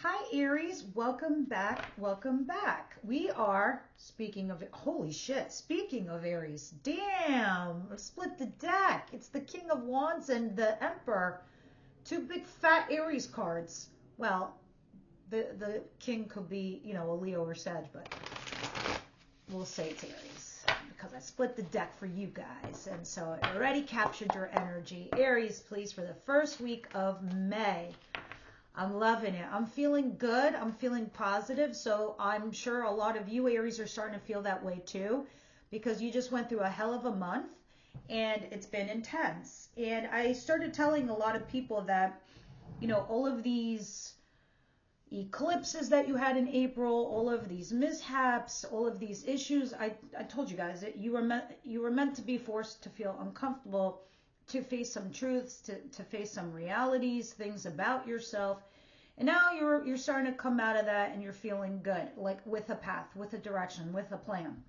Hi Aries, welcome back, welcome back. We are, speaking of, holy shit, speaking of Aries, damn, I split the deck. It's the King of Wands and the Emperor, two big fat Aries cards. Well, the King could be, you know, a Leo or Sag, but we'll say it's Aries because I split the deck for you guys. And so it already captured your energy. Aries, please, for the first week of May. I'm loving it. I'm feeling good. I'm feeling positive. So I'm sure a lot of you Aries are starting to feel that way too, because you just went through a hell of a month and it's been intense. And I started telling a lot of people that, you know, all of these eclipses that you had in April, all of these mishaps, all of these issues, I told you guys that you were meant to be forced to feel uncomfortable, to face some truths, to face some realities, things about yourself. And now you're starting to come out of that and you're feeling good, like with a path, with a direction, with a plan.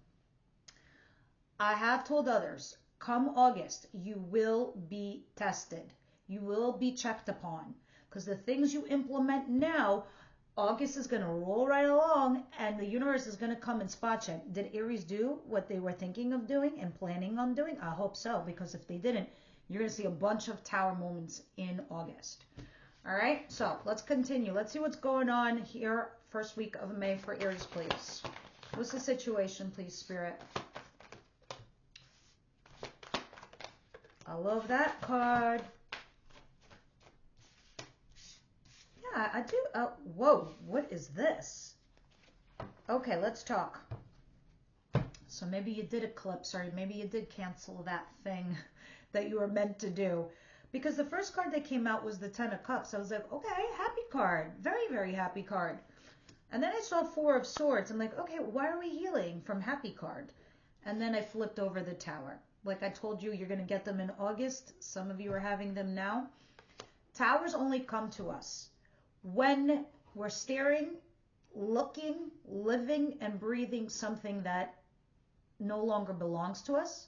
I have told others, come August, you will be tested. You will be checked upon, because the things you implement now, August is going to roll right along and the universe is going to come and spot check. Did Aries do what they were thinking of doing and planning on doing? I hope so, because if they didn't, you're going to see a bunch of tower moments in August. All right, so let's continue. Let's see what's going on here first week of May for Aries, please. What's the situation, please, Spirit? I love that card. Yeah, I do. Oh, whoa, what is this? Okay, let's talk. So maybe you did eclipse, or maybe you did cancel that thing that you were meant to do. Because the first card that came out was the Ten of Cups. I was like, okay, happy card. Very, very happy card. And then I saw Four of Swords. I'm like, okay, why are we healing from happy card? And then I flipped over the Tower. Like I told you, you're going to get them in August. Some of you are having them now. Towers only come to us when we're staring, looking, living, and breathing something that no longer belongs to us,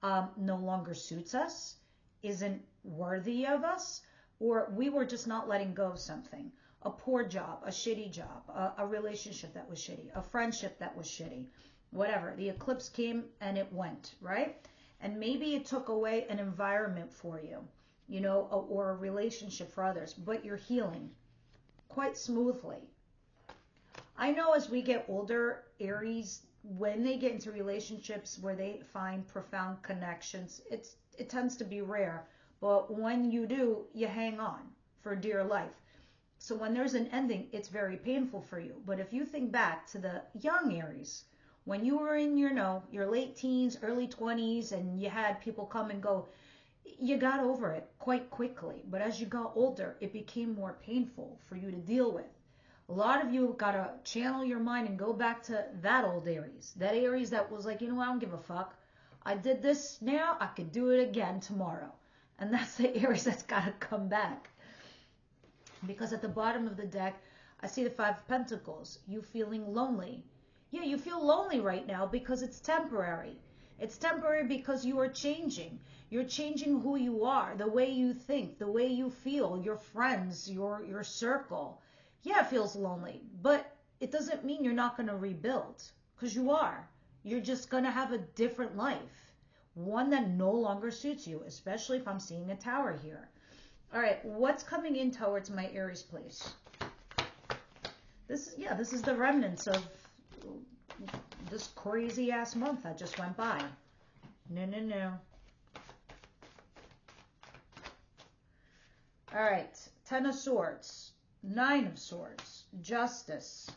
no longer suits us, isn't worthy of us, or we were just not letting go of something. A poor job, a shitty job, a relationship that was shitty, a friendship that was shitty, whatever. The eclipse came and it went, right? And maybe it took away an environment for you, you know, or a relationship for others, but you're healing quite smoothly. I know as we get older, Aries, when they get into relationships where they find profound connections, it tends to be rare. But when you do, you hang on for dear life. So when there's an ending, it's very painful for you. But if you think back to the young Aries, when you were in your late teens, early 20s, and you had people come and go, you got over it quite quickly. But as you got older, it became more painful for you to deal with. A lot of you got to channel your mind and go back to that old Aries. That Aries that was like, you know what, I don't give a fuck. I did this now, I could do it again tomorrow. And that's the Aries that's got to come back. Because at the bottom of the deck, I see the Five of Pentacles. You feeling lonely. Yeah, you feel lonely right now because it's temporary. It's temporary because you are changing. You're changing who you are, the way you think, the way you feel, your friends, your circle. Yeah, it feels lonely, but it doesn't mean you're not going to rebuild, because you are. You're just going to have a different life, one that no longer suits you, especially if I'm seeing a Tower here. All right, what's coming in towards my Aries, please? This is the remnants of this crazy ass month that just went by. No. All right, Ten of Swords, Nine of Swords, Justice,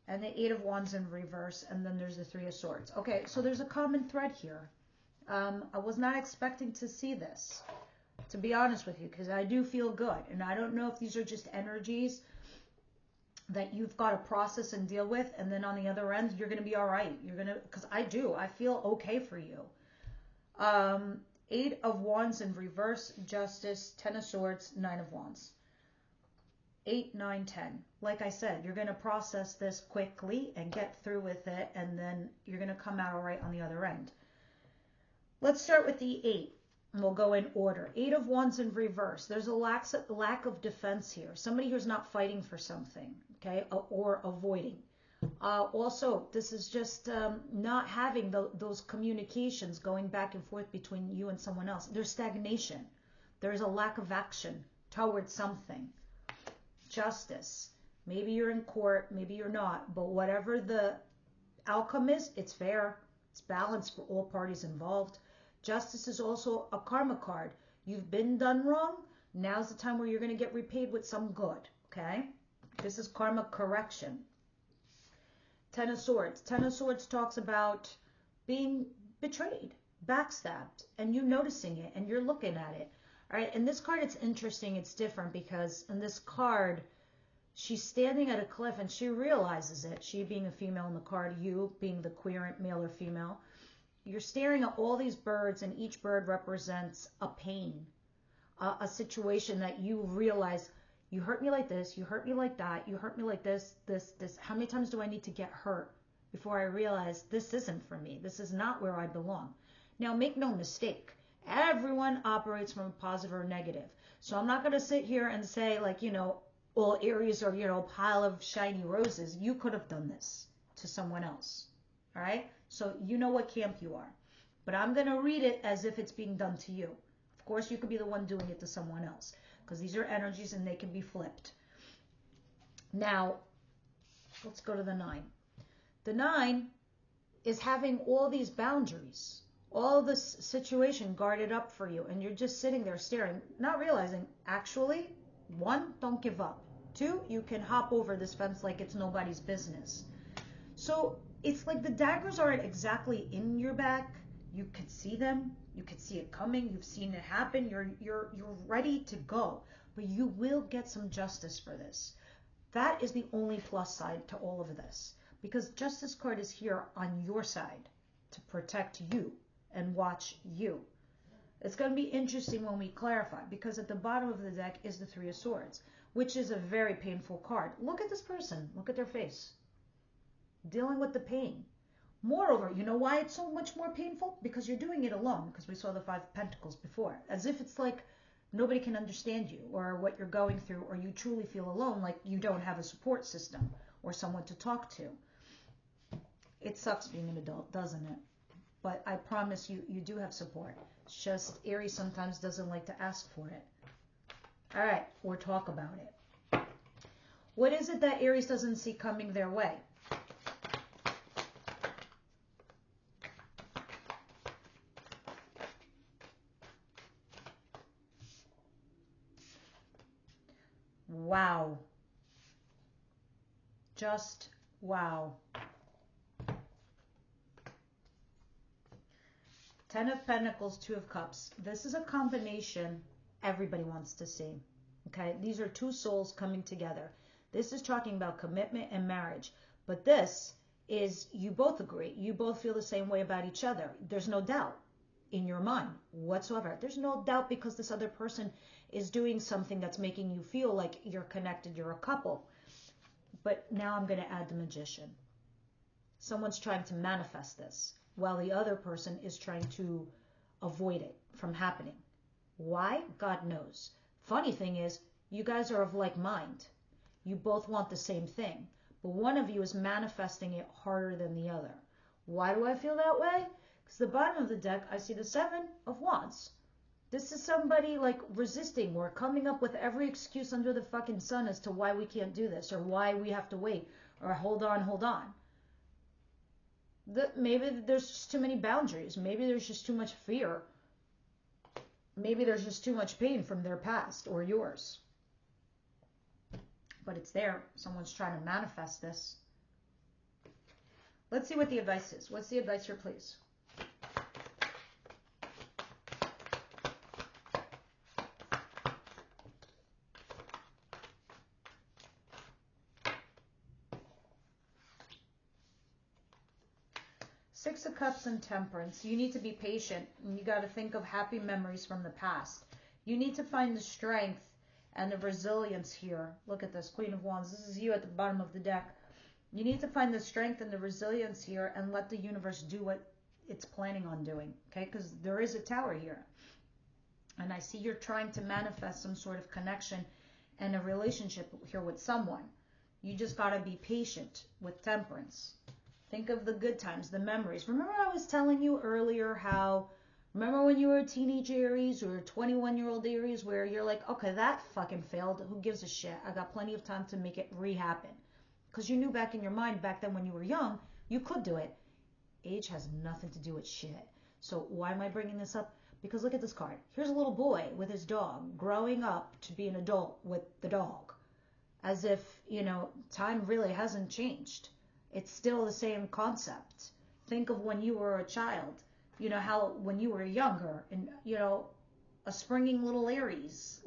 and the Eight of Wands in reverse, and then there's the Three of Swords. Okay, so there's a common thread here. I was not expecting to see this, to be honest with you, because I do feel good, and I don't know if these are just energies that you've got to process and deal with, and then on the other end, you're going to be all right. You're going to, because I feel okay for you. Eight of Wands in reverse, Justice, Ten of Swords, Nine of Wands. 8, 9, 10. Like I said, you're going to process this quickly and get through with it, and then you're going to come out all right on the other end. Let's start with the 8. And we'll go in order. 8 of Wands in reverse. There's a lack of defense here. Somebody who's not fighting for something, okay, or avoiding. Also, this is just not having those communications going back and forth between you and someone else. There's stagnation. There's a lack of action towards something. Justice. Maybe you're in court, maybe you're not, but whatever the outcome is, it's fair. It's balanced for all parties involved. Justice is also a karma card. You've been done wrong. Now's the time where you're going to get repaid with some good, okay? This is karma correction. 10 of Swords. 10 of Swords talks about being betrayed, backstabbed, and you noticing it, and you're looking at it. All right, in this card, it's interesting. It's different because in this card, she's standing at a cliff and she realizes it. She being a female in the card, you being the querent male or female. You're staring at all these birds, and each bird represents a pain, a situation that you realize, you hurt me like this, you hurt me like that, you hurt me like this. How many times do I need to get hurt before I realize this isn't for me? This is not where I belong. Now, make no mistake. Everyone operates from a positive or negative. So I'm not going to sit here and say, like, all Aries are, a pile of shiny roses. You could have done this to someone else. All right? So you know what camp you are. But I'm going to read it as if it's being done to you. Of course, you could be the one doing it to someone else, because these are energies and they can be flipped. Now, let's go to the 9. The 9 is having all these boundaries, all this situation guarded up for you, and you're just sitting there staring, not realizing, actually, 1, don't give up. 2, you can hop over this fence like it's nobody's business. So it's like the daggers aren't exactly in your back. You could see them. You could see it coming. You've seen it happen. You're ready to go. But you will get some justice for this. That is the only plus side to all of this. Because Justice card is here on your side to protect you and watch you. It's going to be interesting when we clarify, because at the bottom of the deck is the 3 of Swords, which is a very painful card. Look at this person. Look at their face. Dealing with the pain. Moreover, you know why it's so much more painful? Because you're doing it alone, because we saw the 5 of Pentacles before. As if it's like nobody can understand you or what you're going through, or you truly feel alone, like you don't have a support system or someone to talk to. It sucks being an adult, doesn't it? But I promise you, you do have support. It's just Aries sometimes doesn't like to ask for it. All right, or talk about it. What is it that Aries doesn't see coming their way? Wow. Just wow. 10 of Pentacles, 2 of Cups. This is a combination everybody wants to see. Okay, these are 2 souls coming together. This is talking about commitment and marriage. But this is, you both agree. You both feel the same way about each other. There's no doubt in your mind whatsoever. There's no doubt because this other person is doing something that's making you feel like you're connected, you're a couple. But now I'm going to add the Magician. Someone's trying to manifest this, while the other person is trying to avoid it from happening. Why? God knows. Funny thing is, you guys are of like mind. You both want the same thing, but one of you is manifesting it harder than the other. Why do I feel that way? Because the bottom of the deck, I see the 7 of Wands. This is somebody like resisting or coming up with every excuse under the fucking sun as to why we can't do this, or why we have to wait, or hold on, hold on. Maybe there's just too many boundaries. Maybe there's just too much fear. Maybe there's just too much pain from their past or yours. But it's there. Someone's trying to manifest this. Let's see what the advice is. What's the advice here, please? Six of Cups and Temperance. You need to be patient, and you got to think of happy memories from the past. You need to find the strength and the resilience here. Look at this, Queen of Wands. This is you at the bottom of the deck. You need to find the strength and the resilience here and let the universe do what it's planning on doing, okay? Because there is a Tower here. And I see you're trying to manifest some sort of connection and a relationship here with someone. You just got to be patient with Temperance. Think of the good times, the memories. Remember I was telling you earlier how, remember when you were a teenage Aries or a 21-year-old Aries where you're like, okay, that fucking failed. Who gives a shit? I got plenty of time to make it re-happen. Because you knew back in your mind, back then when you were young, you could do it. Age has nothing to do with shit. So why am I bringing this up? Because look at this card. Here's a little boy with his dog growing up to be an adult with the dog. As if, you know, time really hasn't changed. It's still the same concept. Think of when you were a child. You know, how when you were younger and, you know, a springing little Aries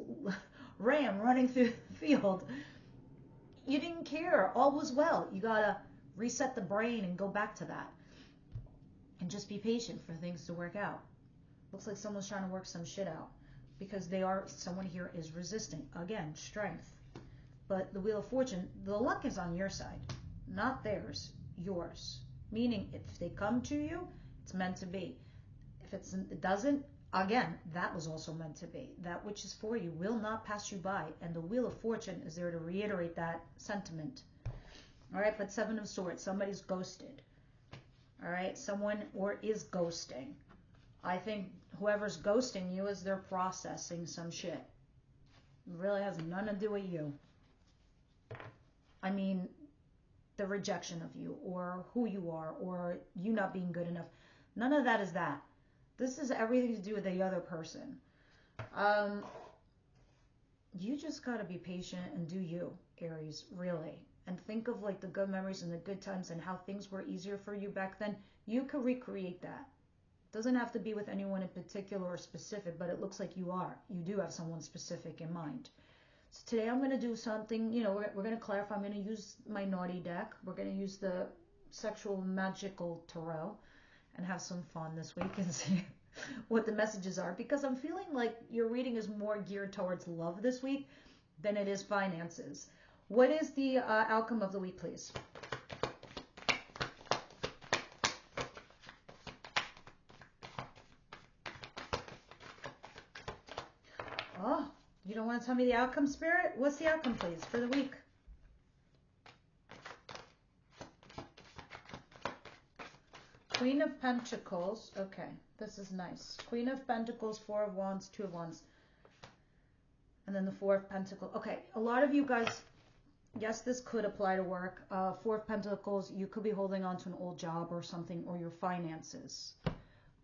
ram running through the field. You didn't care. All was well. You got to reset the brain and go back to that. And just be patient for things to work out. Looks like someone's trying to work some shit out. Because someone here is resistant. Again, strength. But the Wheel of Fortune, the luck is on your side. Not theirs. Yours. Meaning, if they come to you, it's meant to be. If it doesn't, again, that was also meant to be. That which is for you will not pass you by. And the Wheel of Fortune is there to reiterate that sentiment. All right, but Seven of Swords. Somebody's ghosted. All right, someone or is ghosting. I think whoever's ghosting you is they're processing some shit. It really has nothing to do with you. I mean, the rejection of you or who you are or you not being good enough. None of that is that. This is everything to do with the other person. You just got to be patient and do you, Aries, really. And think of like the good memories and the good times and how things were easier for you back then. You could recreate that. It doesn't have to be with anyone in particular or specific, but it looks like you are. You do have someone specific in mind. So today I'm going to do something, you know, we're going to clarify. I'm going to use my naughty deck. We're going to use the sexual magical tarot and have some fun this week and see what the messages are. Because I'm feeling like your reading is more geared towards love this week than it is finances. What is the outcome of the week, please? Oh, you don't want to tell me the outcome, Spirit? What's the outcome, please, for the week? Queen of Pentacles. Okay, this is nice. Queen of Pentacles, Four of Wands, Two of Wands. And then the Four of Pentacles. Okay, a lot of you guys, yes, this could apply to work. Four of Pentacles, you could be holding on to an old job or something, or your finances.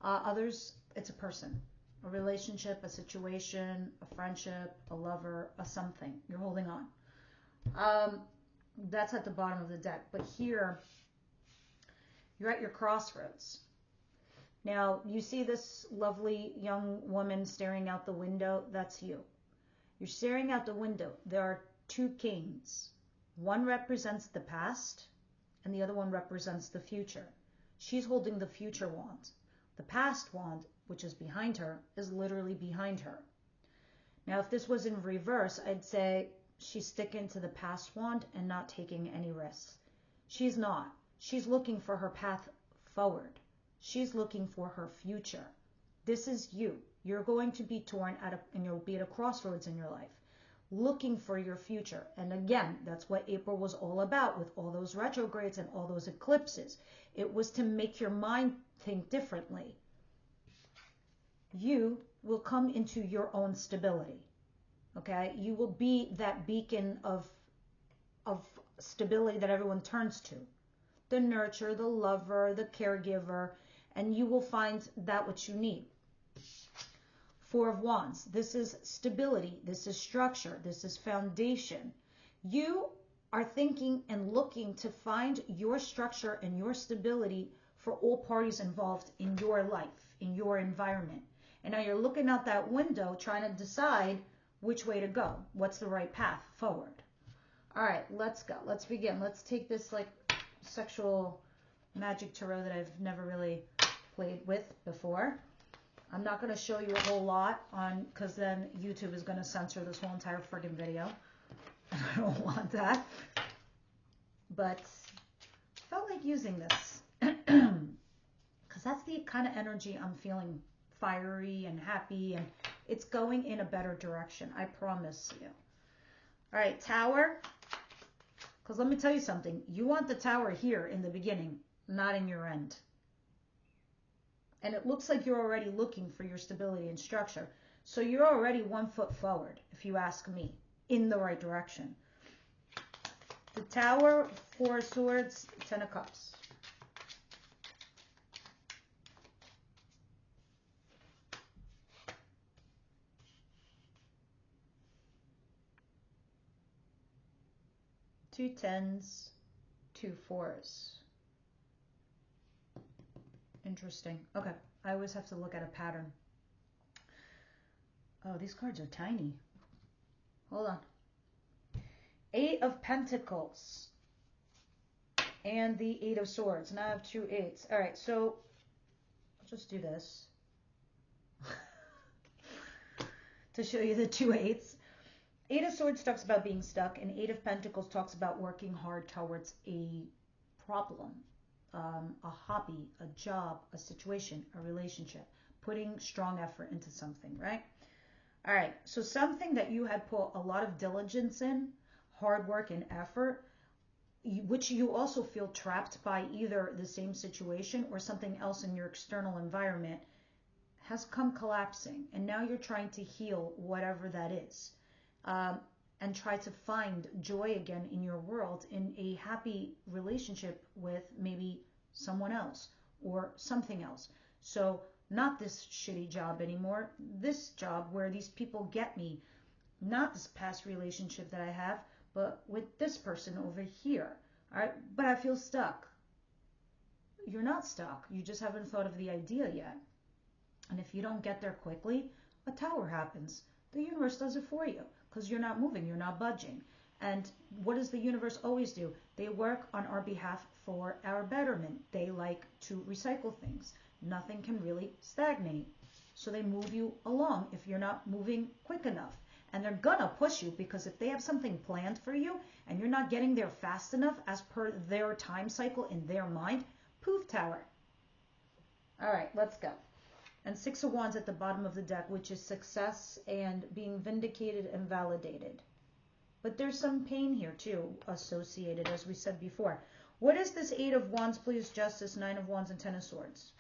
Others, it's a person. A relationship, a situation, a friendship, a lover, a something. You're holding on. That's at the bottom of the deck. But here, you're at your crossroads. Now, you see this lovely young woman staring out the window? That's you. You're staring out the window. There are two kings. One represents the past, and the other one represents the future. She's holding the future wand. The past wand, which is behind her, is literally behind her. Now, if this was in reverse, I'd say she's sticking to the past wand and not taking any risks. She's not. She's looking for her path forward. She's looking for her future. This is you. You're going to be torn and you'll be at a crossroads in your life, looking for your future. And again, that's what April was all about with all those retrogrades and all those eclipses. It was to make your mind think differently. You will come into your own stability. Okay? You will be that beacon of stability that everyone turns to. The nurturer, the lover, the caregiver, and you will find that which you need. Four of Wands. This is stability. This is structure. This is foundation. You are thinking and looking to find your structure and your stability for all parties involved in your life, in your environment. And now you're looking out that window trying to decide which way to go. What's the right path forward? All right, let's go. Let's begin. Let's take this like sexual magic tarot that I've never really played with before. I'm not going to show you a whole lot on, because then YouTube is going to censor this whole entire friggin' video. I don't want that. But I felt like using this. Because that's the kind of energy I'm feeling, fiery and happy and It's going in a better direction. I promise you. All right, Tower. Because let me tell you something. You want the Tower here in the beginning, not in your end. And it looks like you're already looking for your stability and structure. So you're already 1 foot forward, if you ask me, in the right direction. The Tower, 4 of Swords, 10 of Cups. Two tens, 2 fours. Interesting. Okay, I always have to look at a pattern. Oh, these cards are tiny. Hold on. 8 of Pentacles and the 8 of Swords. Now I have 2 8s. All right, so I'll just do this to show you the 2 8s. 8 of Swords talks about being stuck, and 8 of Pentacles talks about working hard towards a problem, a hobby, a job, a situation, a relationship, putting strong effort into something, right? All right, so something that you had put a lot of diligence in, hard work and effort, which you also feel trapped by either the same situation or something else in your external environment, has come collapsing. And now you're trying to heal whatever that is, and try to find joy again in your world, in a happy relationship with maybe someone else or something else. So not this shitty job anymore, this job where these people get me, not this past relationship that I have, but with this person over here. All right, but I feel stuck. You're not stuck. You just haven't thought of the idea yet. And if you don't get there quickly, a Tower happens. The universe does it for you because you're not moving, you're not budging. And what does the universe always do? They work on our behalf for our betterment. They like to recycle things. Nothing can really stagnate. So they move you along if you're not moving quick enough. And they're gonna push you, because if they have something planned for you and you're not getting there fast enough as per their time cycle in their mind, poof, Tower. All right, let's go. And 6 of Wands at the bottom of the deck, which is success and being vindicated and validated. But there's some pain here too associated, as we said before. What is this 8 of Wands, please? Justice, 9 of Wands, and 10 of Swords.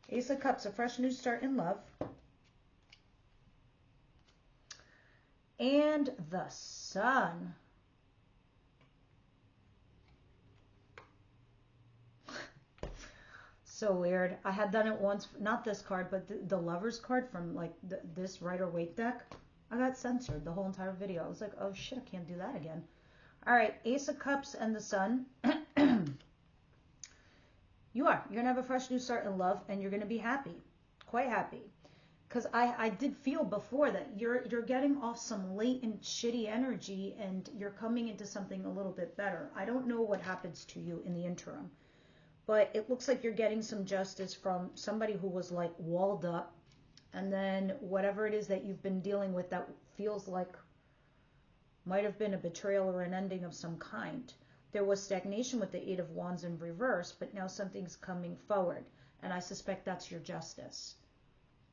Ace of Cups, a fresh new start in love. And the Sun. So weird. I had done it once, not this card, but the Lover's card from like this Rider-Waite deck. I got censored the whole entire video. I was like, oh shit, I can't do that again. All right, Ace of Cups and the Sun. You're going to have a fresh new start in love, and you're going to be happy, quite happy. Because I did feel before that you're getting off some latent shitty energy, and you're coming into something a little bit better. I don't know what happens to you in the interim, but it looks like you're getting some justice from somebody who was like walled up, and then whatever it is that you've been dealing with that feels like might have been a betrayal or an ending of some kind. There was stagnation with the 8 of Wands in reverse, but now something's coming forward, and I suspect that's your justice.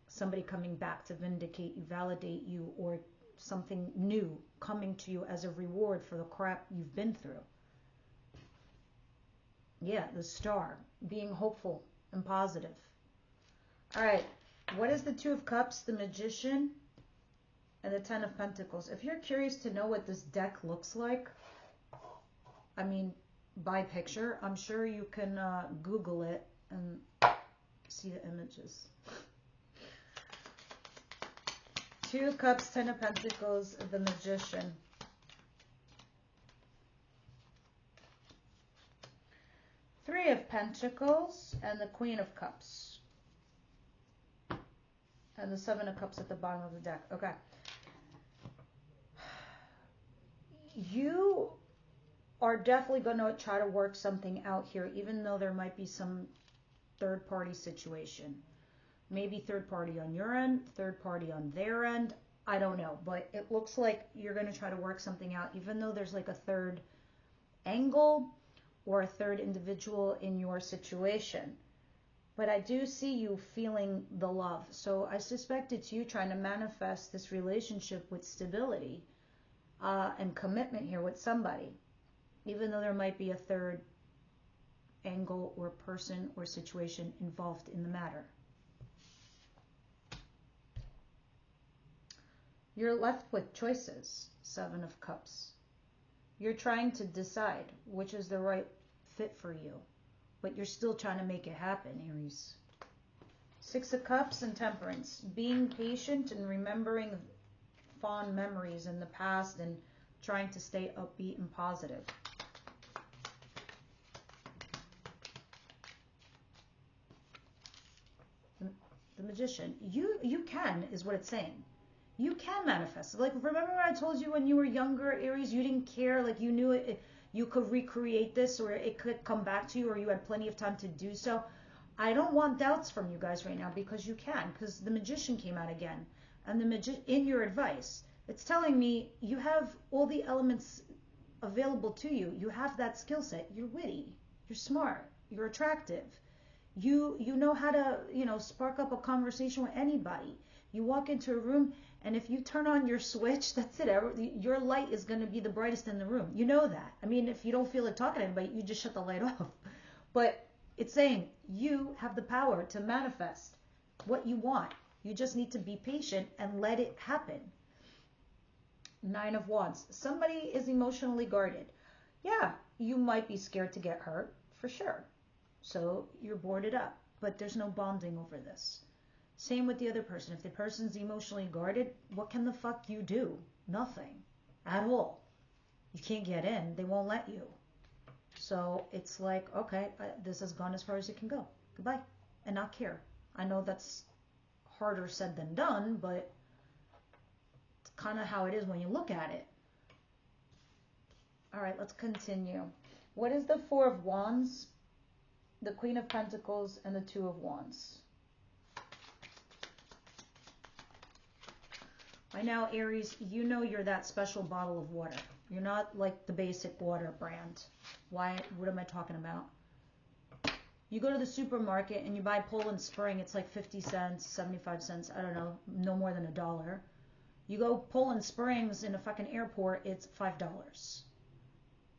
Somebody coming back to vindicate you, validate you, or something new coming to you as a reward for the crap you've been through. Yeah, the Star, being hopeful and positive. All right, what is the 2 of Cups, the Magician, and the 10 of Pentacles? If you're curious to know what this deck looks like, I mean, by picture, I'm sure you can Google it and see the images. 2 of Cups, 10 of Pentacles, the Magician. Three of Pentacles and the Queen of Cups. And the 7 of Cups at the bottom of the deck. Okay. You are definitely going to try to work something out here, even though there might be some third-party situation. Maybe third party on your end, third party on their end. I don't know. But it looks like you're going to try to work something out, even though there's like a third angle or a third individual in your situation. But I do see you feeling the love. So I suspect it's you trying to manifest this relationship with stability and commitment here with somebody, even though there might be a third angle or person or situation involved in the matter. You're left with choices, Seven of Cups. You're trying to decide which is the right fit for you, but you're still trying to make it happen, Aries. Six of Cups and Temperance. Being patient and remembering fond memories in the past and trying to stay upbeat and positive. The Magician. You can, is what it's saying. You can manifest. Like, remember when I told you when you were younger, Aries, you didn't care, like you knew you could recreate this, or it could come back to you, or you had plenty of time to do so. I don't want doubts from you guys right now, because you can, because the Magician came out again. And in your advice, it's telling me you have all the elements available to you. You have that skill set. You're witty. You're smart. You're attractive. You know how to, spark up a conversation with anybody. You walk into a room, and if you turn on your switch, that's it. Your light is going to be the brightest in the room. You know that. I mean, if you don't feel like talking to anybody, you just shut the light off. But it's saying you have the power to manifest what you want. You just need to be patient and let it happen. Nine of Wands. Somebody is emotionally guarded. Yeah, you might be scared to get hurt, for sure. So you're boarded up, but there's no bonding over this. Same with the other person. If the person's emotionally guarded, what can the fuck you do? Nothing at all. You can't get in. They won't let you. So it's like, okay, this has gone as far as it can go. Goodbye. And not care. I know that's harder said than done, but it's kind of how it is when you look at it. All right, let's continue. What is the Four of Wands, the Queen of Pentacles, and the Two of Wands? By now, Aries, you know you're that special bottle of water. You're not like the basic water brand. Why? What am I talking about? You go to the supermarket and you buy Poland Spring. It's like 50 cents, 75 cents. I don't know. No more than $1. You go Poland Springs in a fucking airport. It's $5.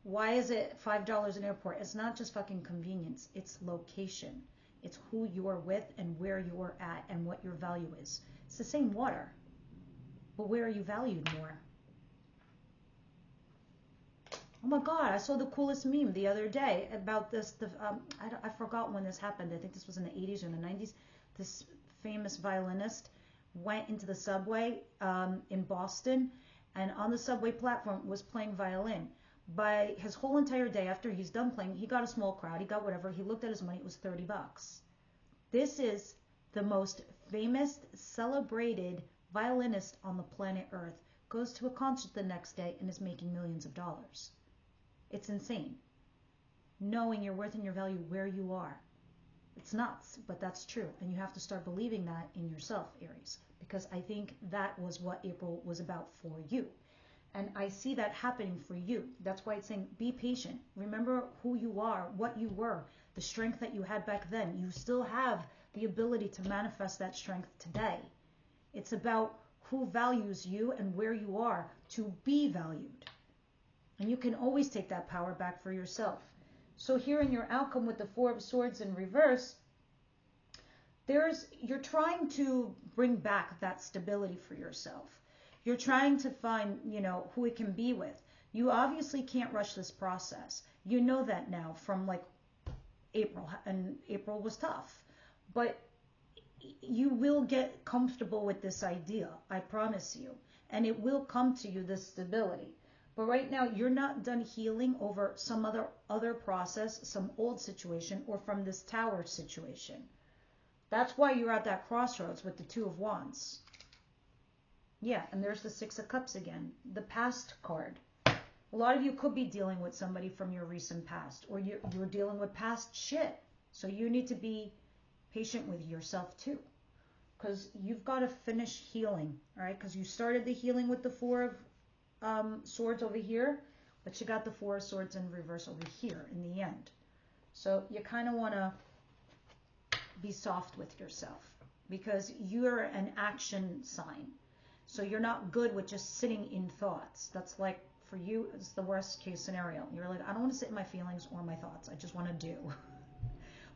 Why is it $5 an airport? It's not just fucking convenience. It's location. It's who you're with and where you're at and what your value is. It's the same water. But where are you valued more? Oh my God, I saw the coolest meme the other day about this. I forgot when this happened. I think this was in the 80s or the 90s. This famous violinist went into the subway in Boston, and on the subway platform was playing violin. By his whole entire day, after he's done playing, he got a small crowd. He got whatever. He looked at his money. It was $30. This is the most famous, celebrated violinist on the planet Earth. Goes to a concert the next day and is making millions of dollars. It's insane. Knowing your worth and your value where you are. It's nuts, but that's true. And you have to start believing that in yourself, Aries. Because I think that was what April was about for you. And I see that happening for you. That's why it's saying be patient. Remember who you are, what you were, the strength that you had back then. You still have the ability to manifest that strength today. It's about who values you and where you are to be valued. And you can always take that power back for yourself. So here in your outcome with the Four of Swords in reverse, you're trying to bring back that stability for yourself. You're trying to find, who it can be with. You obviously can't rush this process. You know that now from like April, and April was tough. But you will get comfortable with this idea, I promise you. And it will come to you, this stability. But right now, you're not done healing over some other process, some old situation, or from this tower situation. That's why you're at that crossroads with the Two of Wands. Yeah, and there's the Six of Cups again, the past card. A lot of you could be dealing with somebody from your recent past, or you're dealing with past shit. So you need to be patient with yourself too, because you've got to finish healing, all right? Because you started the healing with the Four of Swords over here, but you got the Four of Swords in reverse over here in the end. So you kind of want to be soft with yourself, because you're an action sign. So you're not good with just sitting in thoughts. That's like, for you, it's the worst case scenario. You're like, I don't want to sit in my feelings or my thoughts. I just want to do.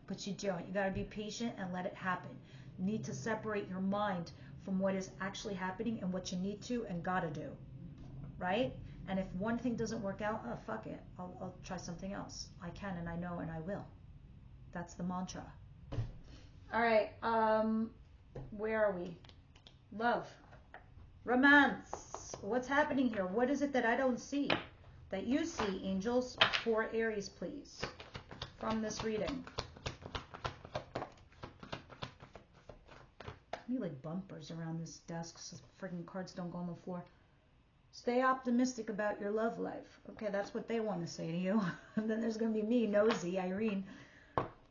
But you don't. You got to be patient and let it happen. You need to separate your mind from what is actually happening and what you need to and got to do. Right? And if one thing doesn't work out, oh, fuck it. I'll try something else. I can and I know and I will. That's the mantra. All right. Where are we? Love. Romance. What's happening here? What is it that I don't see that you see, angels, for Aries, please, from this reading? I need like bumpers around this desk so freaking cards don't go on the floor. Stay optimistic about your love life. Okay, that's what they want to say to you. And then there's going to be me, nosy Irene.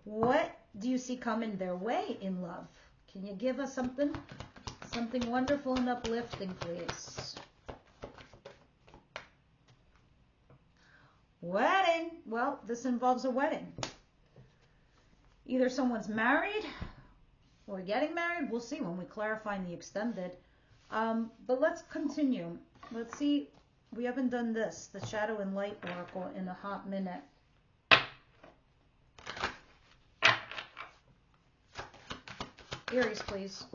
What do you see coming their way in love? Can you give us something? Something wonderful and uplifting, please. Wedding. Well, this involves a wedding. Either someone's married or getting married. We'll see when we clarify in the extended. But let's continue. Let's see. We haven't done this, the Shadow and Light Oracle, in a hot minute. Aries, please.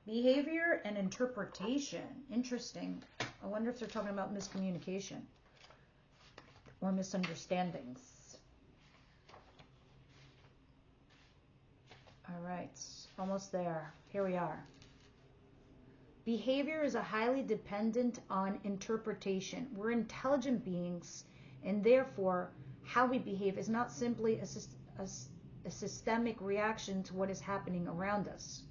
Behavior and interpretation. Interesting. I wonder if they're talking about miscommunication or misunderstandings. All right, almost there. Here we are. Behavior is highly dependent on interpretation. We're intelligent beings, and therefore how we behave is not simply a systemic reaction to what is happening around us.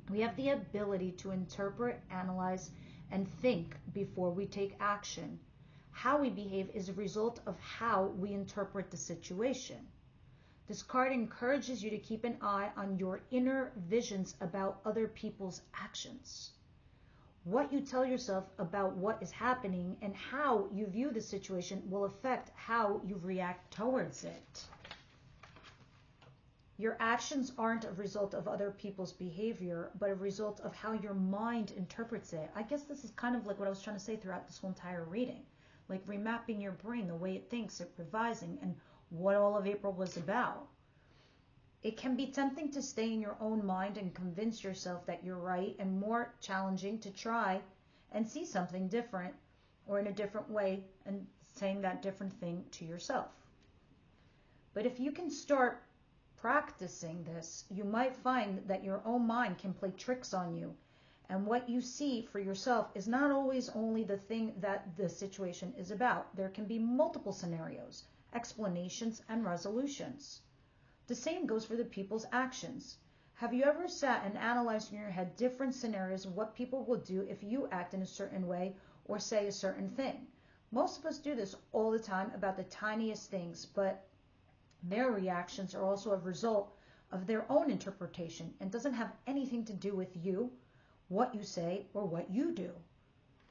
We have the ability to interpret, analyze, and think before we take action. How we behave is a result of how we interpret the situation. This card encourages you to keep an eye on your inner visions about other people's actions. What you tell yourself about what is happening and how you view the situation will affect how you react towards it. Your actions aren't a result of other people's behavior, but a result of how your mind interprets it. I guess this is kind of like what I was trying to say throughout this whole entire reading. Like remapping your brain, the way it thinks, it revising, and what all of April was about. It can be tempting to stay in your own mind and convince yourself that you're right, and more challenging to try and see something different or in a different way and saying that different thing to yourself. But if you can start practicing this, you might find that your own mind can play tricks on you, and what you see for yourself is not always only the thing that the situation is about. There can be multiple scenarios, explanations, and resolutions. The same goes for the people's actions. Have you ever sat and analyzed in your head different scenarios of what people will do if you act in a certain way or say a certain thing? Most of us do this all the time about the tiniest things, but their reactions are also a result of their own interpretation and doesn't have anything to do with you, what you say, or what you do.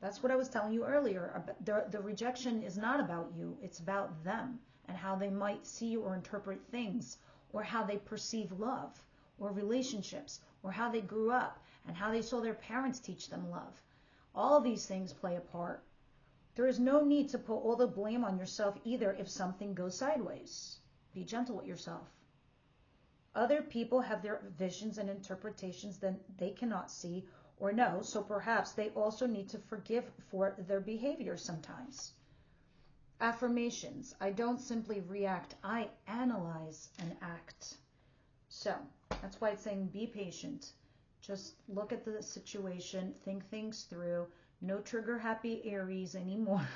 That's what I was telling you earlier. The rejection is not about you. It's about them and how they might see or interpret things, or how they perceive love or relationships, or how they grew up and how they saw their parents teach them love. All these things play a part. There is no need to put all the blame on yourself either if something goes sideways. Be gentle with yourself. Other people have their visions and interpretations that they cannot see or know, so perhaps they also need to forgive for their behavior sometimes. Affirmations. I don't simply react, I analyze and act. So that's why it's saying be patient. Just look at the situation, think things through. No trigger happy Aries anymore.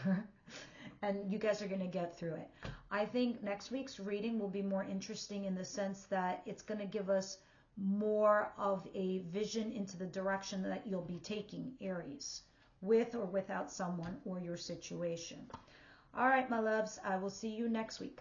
And you guys are going to get through it. I think next week's reading will be more interesting in the sense that it's going to give us more of a vision into the direction that you'll be taking, Aries, with or without someone or your situation. All right, my loves, I will see you next week.